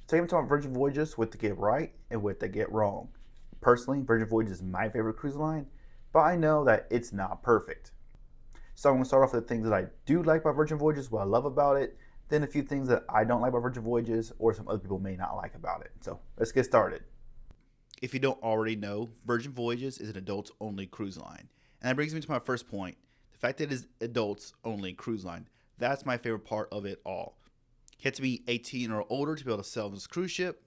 Today I'm talking about Virgin Voyages, what to get right and what to get wrong. Personally, Virgin Voyages is my favorite cruise line, but I know that it's not perfect. So I'm going to start off with the things that I do like about Virgin Voyages, what I love about it, then a few things that I don't like about Virgin Voyages or some other people may not like about it. So let's get started. If you don't already know, Virgin Voyages is an adults only cruise line. And that brings me to my first point, the fact that it is adults only cruise line. That's my favorite part of it all. You have to be 18 or older to be able to sail this cruise ship.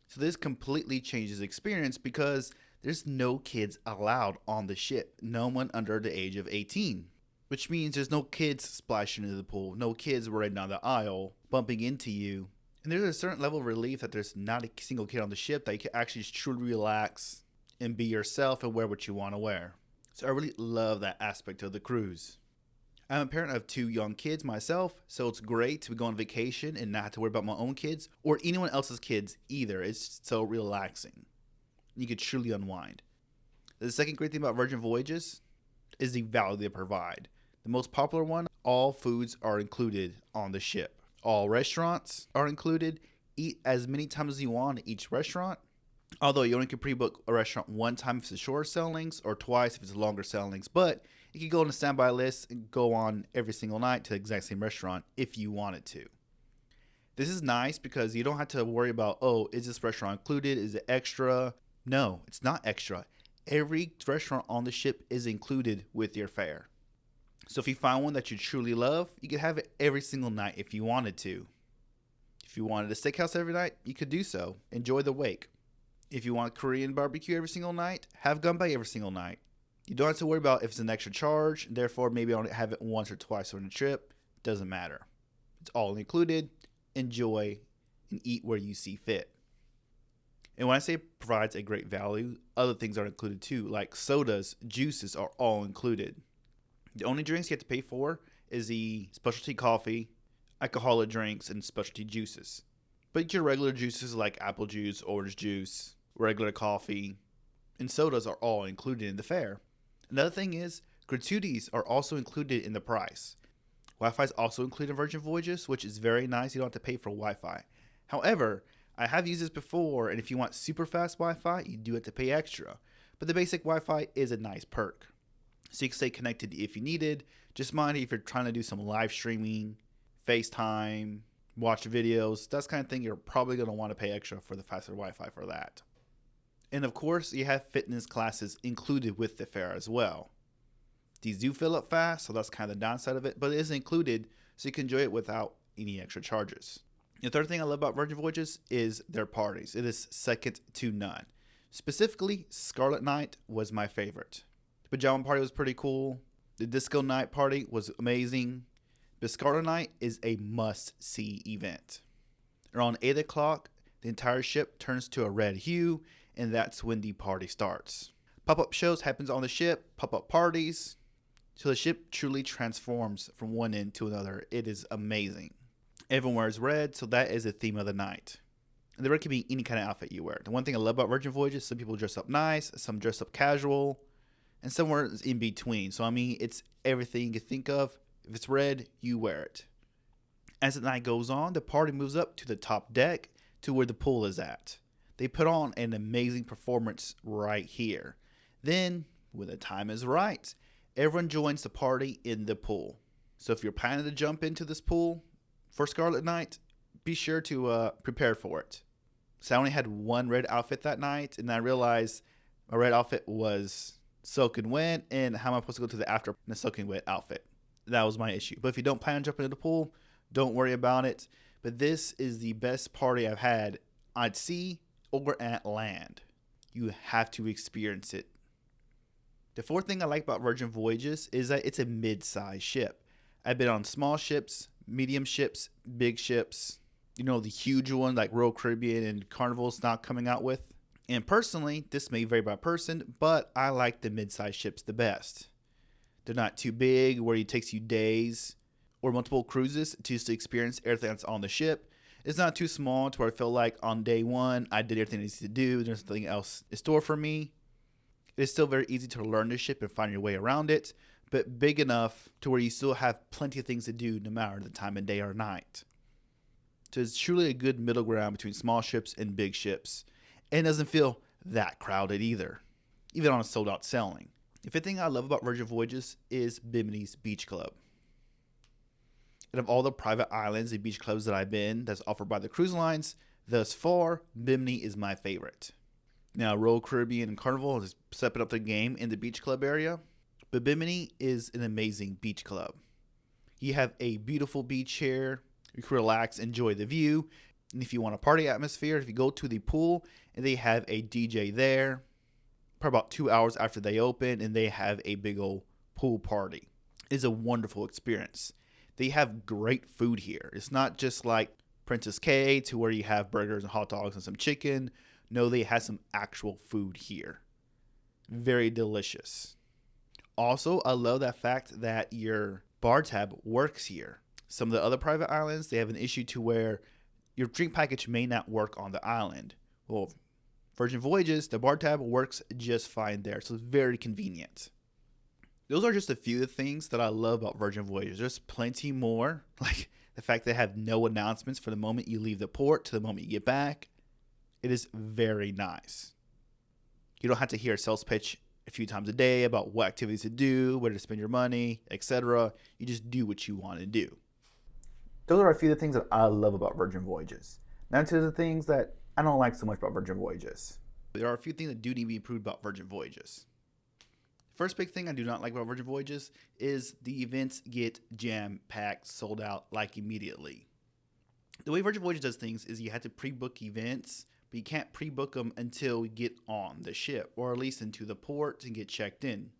So this completely changes the experience because there's no kids allowed on the ship. No one under the age of 18. Which means there's no kids splashing into the pool, no kids running down the aisle, bumping into you. And there's a certain level of relief that there's not a single kid on the ship, that you can actually truly relax and be yourself and wear what you want to wear. So I really love that aspect of the cruise. I'm a parent of two young kids myself, so it's great to go on vacation and not have to worry about my own kids or anyone else's kids either. It's so relaxing. You can truly unwind. The second great thing about Virgin Voyages is the value they provide. The most popular one, all foods are included on the ship. All restaurants are included. Eat as many times as you want at each restaurant. Although you only can pre-book a restaurant one time if it's shorter sailings or twice if it's longer sailings. But you can go on a standby list and go on every single night to the exact same restaurant if you wanted to. This is nice because you don't have to worry about, oh, is this restaurant included? Is it extra? No, it's not extra. Every restaurant on the ship is included with your fare. So if you find one that you truly love, you could have it every single night if you wanted to. If you wanted a steakhouse every night, you could do so. Enjoy the wake. If you want Korean barbecue every single night, have gunbei every single night. You don't have to worry about if it's an extra charge, therefore maybe only have it once or twice on a trip. Doesn't matter. It's all included. Enjoy and eat where you see fit. And when I say it provides a great value, other things are included too, like sodas, juices are all included. The only drinks you have to pay for is the specialty coffee, alcoholic drinks, and specialty juices. But your regular juices like apple juice, orange juice, regular coffee, and sodas are all included in the fare. Another thing is, gratuities are also included in the price. Wi-Fi is also included in Virgin Voyages, which is very nice. You don't have to pay for Wi-Fi. However, I have used this before, and if you want super fast Wi-Fi, you do have to pay extra. But the basic Wi-Fi is a nice perk. So you can stay connected if you needed. Just mind if you're trying to do some live streaming, FaceTime, watch videos, that's the kind of thing you're probably going to want to pay extra for the faster Wi-Fi for that. And of course, you have fitness classes included with the fare as well. These do fill up fast, so that's kind of the downside of it, but it is included so you can enjoy it without any extra charges. The third thing I love about Virgin Voyages is their parties. It is second to none. Specifically, Scarlet Night was my favorite. The pajama party was pretty cool. The disco night party was amazing. But Scarlet Night is a must-see event. Around 8 o'clock, the entire ship turns to a red hue, and that's when the party starts. Pop-up shows happens on the ship, pop-up parties, so the ship truly transforms from one end to another. It is amazing. Everyone wears red, so that is the theme of the night. And the red can be any kind of outfit you wear. The one thing I love about Virgin Voyages, some people dress up nice, some dress up casual, and somewhere in between. So I mean, it's everything you can think of. If it's red, you wear it. As the night goes on, the party moves up to the top deck to where the pool is at. They put on an amazing performance right here. Then, when the time is right, everyone joins the party in the pool. So if you're planning to jump into this pool for Scarlet Night, be sure to prepare for it. So I only had one red outfit that night, and I realized my red outfit was soaking wet, and how am I supposed to go to the after in a soaking wet outfit? That was my issue. But if you don't plan on jumping into the pool, don't worry about it. But this is the best party I've had at sea or at land. You have to experience it. The fourth thing I like about Virgin Voyages is that it's a mid-sized ship. I've been on small ships, medium ships, big ships, the huge one like Royal Caribbean and Carnival's not coming out with. And personally, this may vary by person, but I like the mid-sized ships the best. They're not too big where it takes you days or multiple cruises to just experience everything that's on the ship. It's not too small to where I feel like on day one, I did everything I needed to do. There's nothing else in store for me. It's still very easy to learn the ship and find your way around it, but big enough to where you still have plenty of things to do no matter the time of day or night. So it's truly a good middle ground between small ships and big ships. And it doesn't feel that crowded either, even on a sold out sailing. The fifth thing I love about Virgin Voyages is Bimini's Beach Club. And of all the private islands and beach clubs that I've been that's offered by the cruise lines, thus far, Bimini is my favorite. Now, Royal Caribbean and Carnival is stepping up their game in the beach club area, but Bimini is an amazing beach club. You have a beautiful beach here. You can relax, enjoy the view. And if you want a party atmosphere, if you go to the pool and they have a DJ there, probably about 2 hours after they open, and they have a big old pool party. It's a wonderful experience. They have great food here. It's not just like Princess K to where you have burgers and hot dogs and some chicken. No, they have some actual food here. Very delicious. Also, I love that fact that your bar tab works here. Some of the other private islands, they have an issue to where your drink package may not work on the island. Well, Virgin Voyages, the bar tab works just fine there, so it's very convenient. Those are just a few of the things that I love about Virgin Voyages. There's plenty more, like the fact they have no announcements from the moment you leave the port to the moment you get back. It is very nice. You don't have to hear a sales pitch a few times a day about what activities to do, where to spend your money, etc. You just do what you want to do. Those are a few of the things that I love about Virgin Voyages. Now to the things that I don't like so much about Virgin Voyages. There are a few things that do need to be improved about Virgin Voyages. First big thing I do not like about Virgin Voyages is the events get jam-packed, sold out like immediately. The way Virgin Voyages does things is you have to pre-book events, but you can't pre-book them until you get on the ship, or at least into the port and get checked in.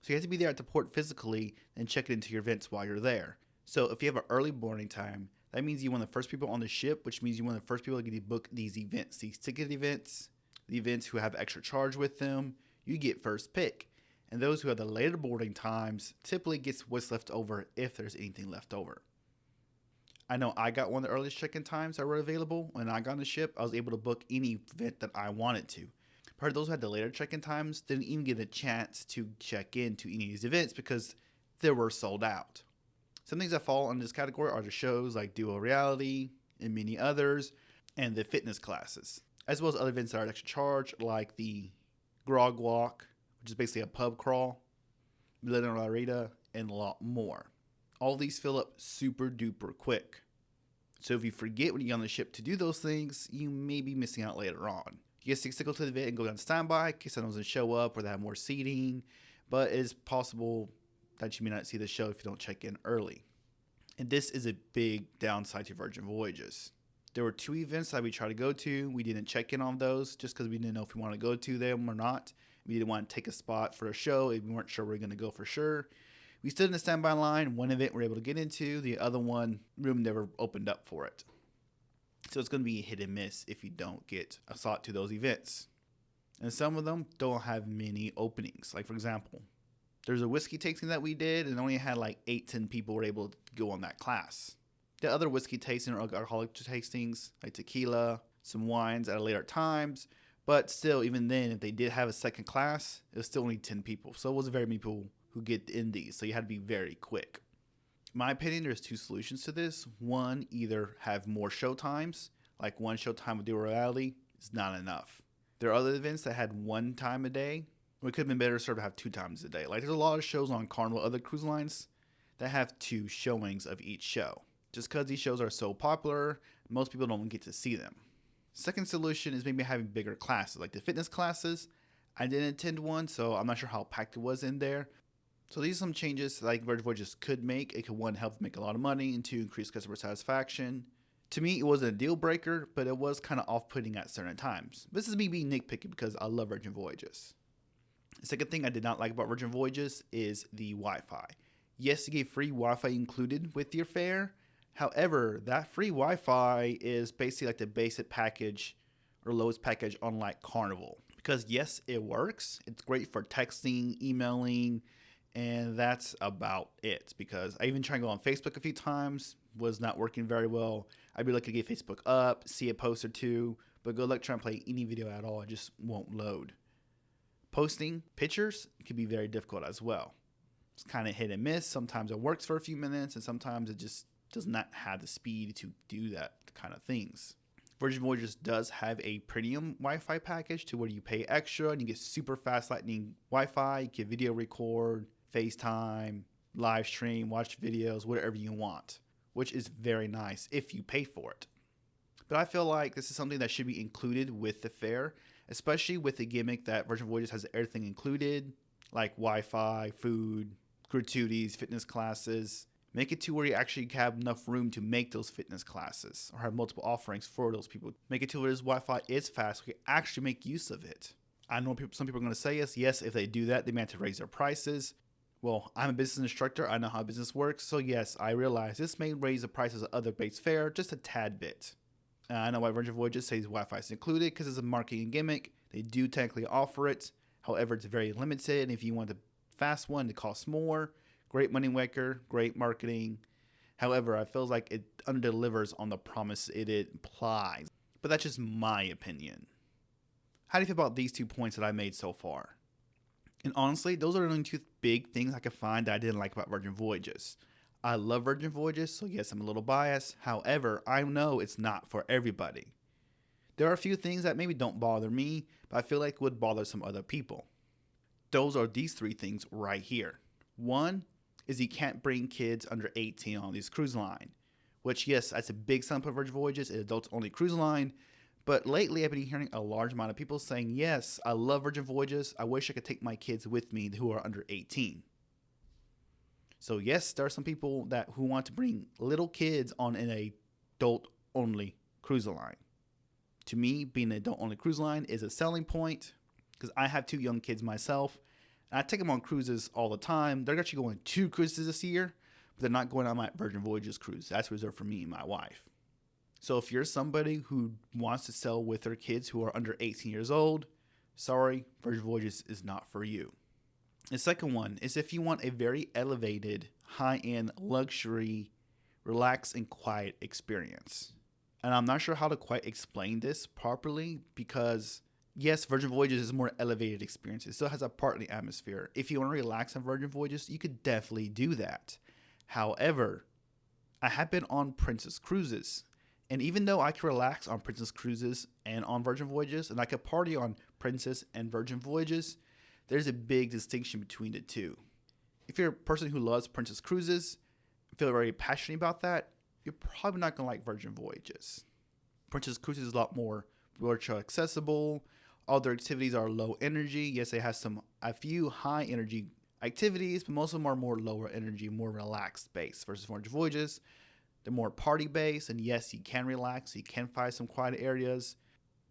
So you have to be there at the port physically and check into your events while you're there. So if you have an early boarding time, that means you're one of the first people on the ship, which means you're one of the first people to get to book these events, these ticket events, the events who have extra charge with them. You get first pick. And those who have the later boarding times typically gets what's left over if there's anything left over. I know I got one of the earliest check-in times that were available. When I got on the ship, I was able to book any event that I wanted to. Part of those who had the later check-in times didn't even get a chance to check in to any of these events because they were sold out. Some things that fall under this category are the shows like Duo Reality and many others, and the fitness classes, as well as other events that are extra charge like the Grog Walk, which is basically a pub crawl, Millennium Larita, and a lot more. All these fill up super duper quick. So if you forget when you're on the ship to do those things, you may be missing out later on. You guys stick to the event and go down to standby in case someone doesn't show up or they have more seating, but it's possible that you may not see the show if you don't check in early. And this is a big downside to Virgin Voyages. There were 2 events that we tried to go to. We didn't check in on those just because we didn't know if we wanted to go to them or not. We didn't want to take a spot for a show if we weren't sure we were going to go for sure. We stood in the standby line. One event we were able to get into. The other one, room never opened up for it. So it's going to be a hit and miss if you don't get a slot to those events. And some of them don't have many openings. Like, for example, there's a whiskey tasting that we did and only had like 8-10 people were able to go on that class. The other whiskey tasting or alcoholic tastings, like tequila, some wines at later times. But still, even then, if they did have a second class, it was still only 10 people. So it wasn't very many people who get in these. So you had to be very quick. In my opinion, there's 2 solutions to this. One, either have more show times. Like one show time with Dual Reality is not enough. There are other events that had 1 time a day. It could have been better to sort of have 2 times a day. Like there's a lot of shows on Carnival, other cruise lines that have 2 showings of each show. Just because these shows are so popular, most people don't get to see them. Second solution is maybe having bigger classes, like the fitness classes. I didn't attend one, so I'm not sure how packed it was in there. So these are some changes like Virgin Voyages could make. It could, 1, help make a lot of money, and 2, increase customer satisfaction. To me, it wasn't a deal breaker, but it was kind of off-putting at certain times. This is me being nitpicky because I love Virgin Voyages. The second thing I did not like about Virgin Voyages is the Wi-Fi. Yes, you get free Wi-Fi included with your fare. However, that free Wi-Fi is basically like the basic package or lowest package on like Carnival. Because yes, it works. It's great for texting, emailing, and that's about it. Because I even tried to go on Facebook a few times, was not working very well. I'd be lucky to get Facebook up, see a post or 2, but go try and play any video at all, it just won't load. Posting pictures can be very difficult as well. It's kind of hit and miss. Sometimes it works for a few minutes, and sometimes it just does not have the speed to do that kind of things. Virgin Voyages does have a premium Wi-Fi package to where you pay extra and you get super fast lightning Wi-Fi. You can video record, FaceTime, live stream, watch videos, whatever you want, which is very nice if you pay for it. But I feel like this is something that should be included with the fare, especially with the gimmick that Virgin Voyages has everything included, like Wi-Fi, food, gratuities, fitness classes. Make it to where you actually have enough room to make those fitness classes or have multiple offerings for those people. Make it to where this Wi-Fi is fast so you can actually make use of it. I know some people are going to say yes, if they do that, they may have to raise their prices. Well, I'm a business instructor. I know how business works. So yes, I realize this may raise the prices of other base fare just a tad bit. I know why Virgin Voyages says Wi-Fi is included because it's a marketing gimmick. They do technically offer it. However, it's very limited. And if you want the fast one, it costs more. Great money maker, great marketing. However, I feel like it underdelivers on the promise it implies. But that's just my opinion. How do you feel about these 2 points that I made so far? And honestly, those are the only 2 big things I could find that I didn't like about Virgin Voyages. I love Virgin Voyages, so yes, I'm a little biased. However, I know it's not for everybody. There are a few things that maybe don't bother me, but I feel like would bother some other people. Those are these 3 things right here. 1 is you can't bring kids under 18 on this cruise line, which yes, that's a big selling point of Virgin Voyages, an adults only cruise line. But lately I've been hearing a large amount of people saying, yes, I love Virgin Voyages. I wish I could take my kids with me who are under 18. So yes, there are some people who want to bring little kids on an adult only cruise line. To me, being an adult only cruise line is a selling point because I have 2 young kids myself. And I take them on cruises all the time. They're actually going 2 cruises this year, but they're not going on my Virgin Voyages cruise. That's reserved for me and my wife. So if you're somebody who wants to sail with their kids who are under 18 years old, sorry, Virgin Voyages is not for you. The second one is if you want a very elevated, high-end, luxury, relaxed, and quiet experience. And I'm not sure how to quite explain this properly because yes, Virgin Voyages is a more elevated experience. It still has a partly atmosphere. If you want to relax on Virgin Voyages, you could definitely do that. However, I have been on Princess Cruises. And even though I can relax on Princess Cruises and on Virgin Voyages, and I could party on Princess and Virgin Voyages, there's a big distinction between the 2. If you're a person who loves Princess Cruises, feel very passionate about that, you're probably not going to like Virgin Voyages. Princess Cruises is a lot more virtual accessible. All their activities are low energy. Yes, it has a few high energy activities, but most of them are more lower energy, more relaxed based versus Virgin Voyages. They're more party based, and yes, you can relax. You can find some quiet areas,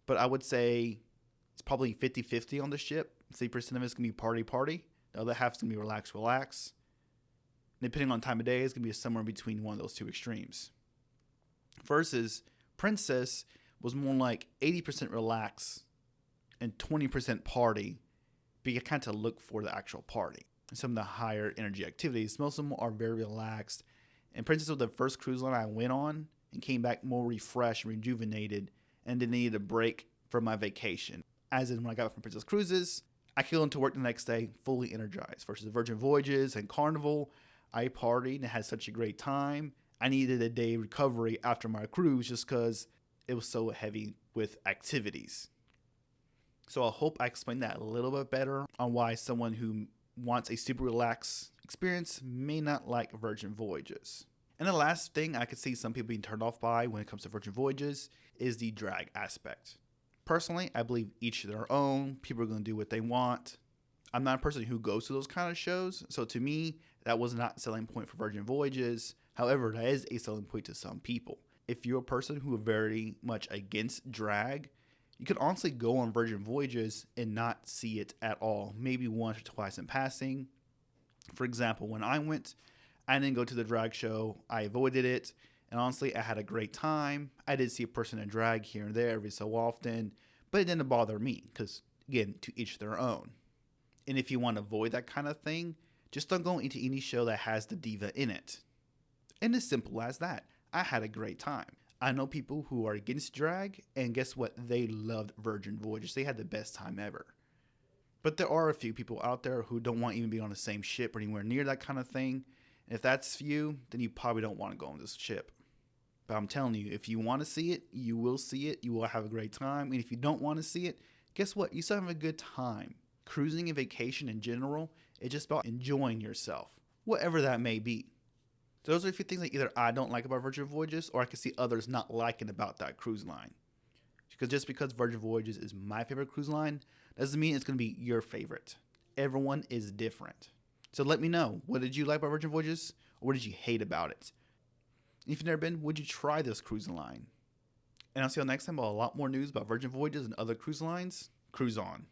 but I would say it's probably 50-50 on the ship. 50% of it's going to be party. The other half's going to be relax. And depending on time of day, it's going to be somewhere between one of those 2 extremes. Versus Princess was more like 80% relax and 20% party, but you kind of look for the actual party. And some of the higher energy activities, most of them are very relaxed. And Princess was the first cruise line I went on and came back more refreshed, rejuvenated, and didn't need a break for my vacation. As in when I got back from Princess Cruises, I could go into work the next day fully energized. Versus Virgin Voyages and Carnival, I partied and had such a great time. I needed a day recovery after my cruise just because it was so heavy with activities. So I hope I explained that a little bit better on why someone who wants a super relaxed experience may not like Virgin Voyages. And the last thing I could see some people being turned off by when it comes to Virgin Voyages is the drag aspect. Personally, I believe each their own. People are going to do what they want. I'm not a person who goes to those kind of shows. So to me, that was not a selling point for Virgin Voyages. However, that is a selling point to some people. If you're a person who is very much against drag, you could honestly go on Virgin Voyages and not see it at all. Maybe once or twice in passing. For example, when I went, I didn't go to the drag show. I avoided it. And honestly, I had a great time. I did see a person in drag here and there every so often. But it didn't bother me because, again, to each their own. And if you want to avoid that kind of thing, just don't go into any show that has the diva in it. And as simple as that. I had a great time. I know people who are against drag, and guess what? They loved Virgin Voyages. They had the best time ever. But there are a few people out there who don't want to even be on the same ship or anywhere near that kind of thing. If that's you, then you probably don't want to go on this ship. But I'm telling you, if you want to see it, you will see it. You will have a great time. And if you don't want to see it, guess what? You still have a good time. Cruising and vacation in general, it's just about enjoying yourself, whatever that may be. Those are a few things that either I don't like about Virgin Voyages, or I can see others not liking about that cruise line. Because just because Virgin Voyages is my favorite cruise line, doesn't mean it's going to be your favorite. Everyone is different. So let me know, what did you like about Virgin Voyages, or what did you hate about it? And if you've never been, would you try this cruising line? And I'll see you next time about a lot more news about Virgin Voyages and other cruise lines. Cruise on.